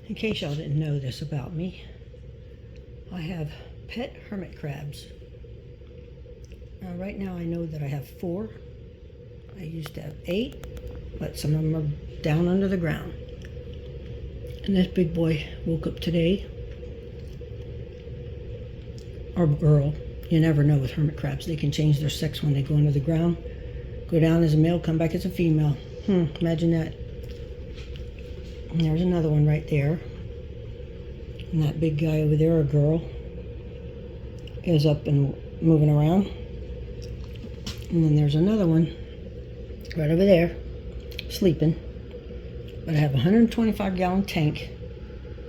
In case y'all didn't know this about me, I have pet hermit crabs. Now, right now I know that I have 4. I used to have 8, but some of them are down under the ground. And this big boy woke up today, or girl. You never know with hermit crabs. They can change their sex when they go under the ground. Go down as a male, come back as a female. Imagine that. And there's another one right there. And that big guy over there, a girl, is up and moving around. And then there's another one right over there, sleeping. But I have a 125-gallon tank,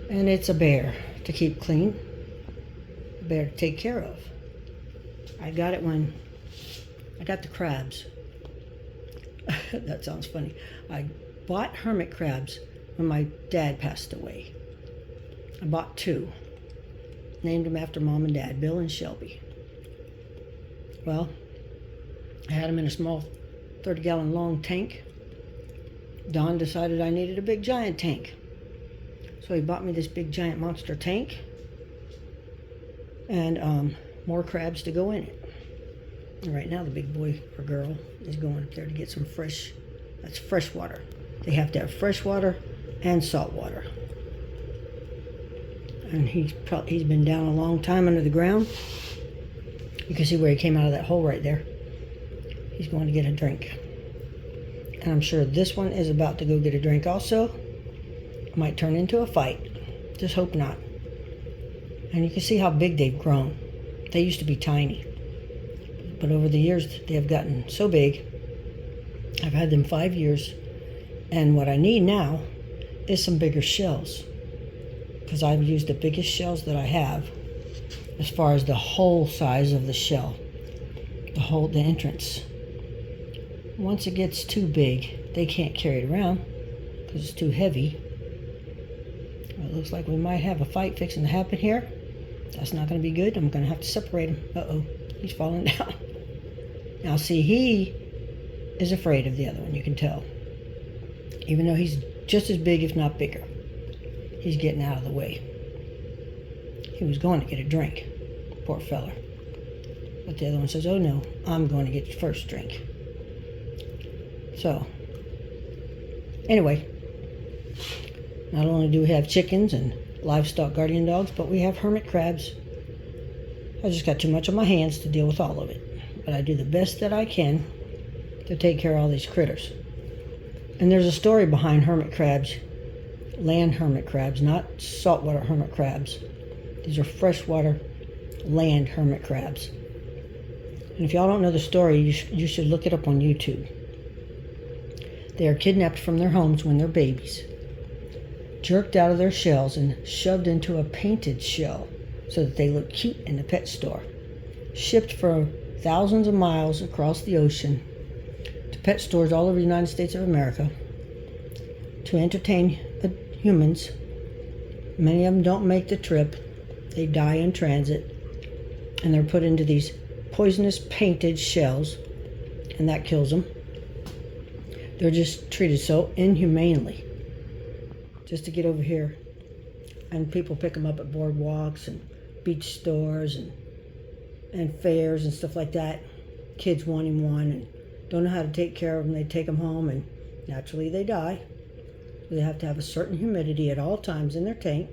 and it's a bear to keep clean, a bear to take care of. I got it when I got the crabs. That sounds funny. I bought hermit crabs when my dad passed away. I bought 2. Named them after Mom and Dad, Bill and Shelby. Well, I had them in a small 30-gallon long tank. Don decided I needed a big giant tank. So he bought me this big giant monster tank. And more crabs to go in it. And right now the big boy or girl is going up there to get some that's fresh water. They have to have fresh water and salt water. And he's been down a long time under the ground. You can see where he came out of that hole right there. He's going to get a drink. And I'm sure this one is about to go get a drink also. Might turn into a fight. Just hope not. And you can see how big they've grown. They used to be tiny. But over the years, they have gotten so big. I've had them 5 years. And what I need now is some bigger shells. Because I've used the biggest shells that I have as far as the whole size of the shell. The entrance. Once it gets too big, they can't carry it around because it's too heavy. Well, it looks like we might have a fight fixing to happen here. That's not going to be good. I'm going to have to separate him. Uh-oh, he's falling down. Now see, he is afraid of the other one, you can tell. Even though he's just as big, if not bigger. He's getting out of the way. He was going to get a drink, poor fella. But the other one says, oh no, I'm going to get the first drink. So, anyway, not only do we have chickens and livestock guardian dogs, but we have hermit crabs. I just got too much on my hands to deal with all of it. But I do the best that I can to take care of all these critters. And there's a story behind hermit crabs, land hermit crabs, not saltwater hermit crabs. These are freshwater land hermit crabs. And if y'all don't know the story, you should look it up on YouTube. They are kidnapped from their homes when they're babies, jerked out of their shells and shoved into a painted shell so that they look cute in the pet store, shipped for thousands of miles across the ocean to pet stores all over the United States of America to entertain humans. Many of them don't make the trip. They die in transit, and they're put into these poisonous painted shells, and that kills them. They're just treated so inhumanely just to get over here. And people pick them up at boardwalks and beach stores and fairs and stuff like that. Kids wanting one and don't know how to take care of them. They take them home and naturally they die. They have to have a certain humidity at all times in their tank.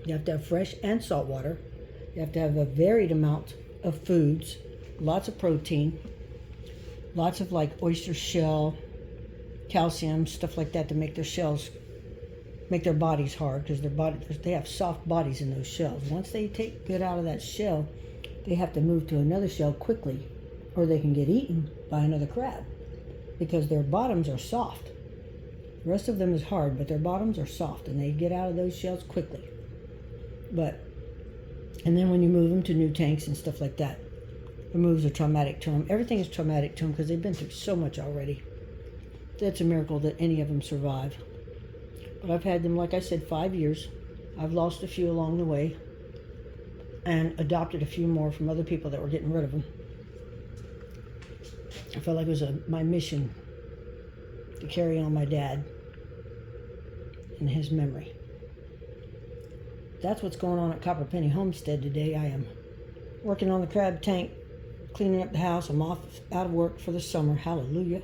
You have to have fresh and salt water. You have to have a varied amount of foods, lots of protein, lots of like oyster shell, calcium, stuff like that to make their shells, make their bodies hard, because they have soft bodies in those shells. Once they get out of that shell, they have to move to another shell quickly, or they can get eaten by another crab, because their bottoms are soft. The rest of them is hard, but their bottoms are soft, and they get out of those shells quickly. And then when you move them to new tanks and stuff like that, the moves are traumatic to them. Everything is traumatic to them because they've been through so much already. That's a miracle that any of them survive. But I've had them, like I said, 5 years. I've lost a few along the way and adopted a few more from other people that were getting rid of them. I felt like it was my mission to carry on my dad and his memory. that's what's going on at Copperpenny Homestead today. I am working on the crab tank, cleaning up the house. I'm out of work for the summer. Hallelujah.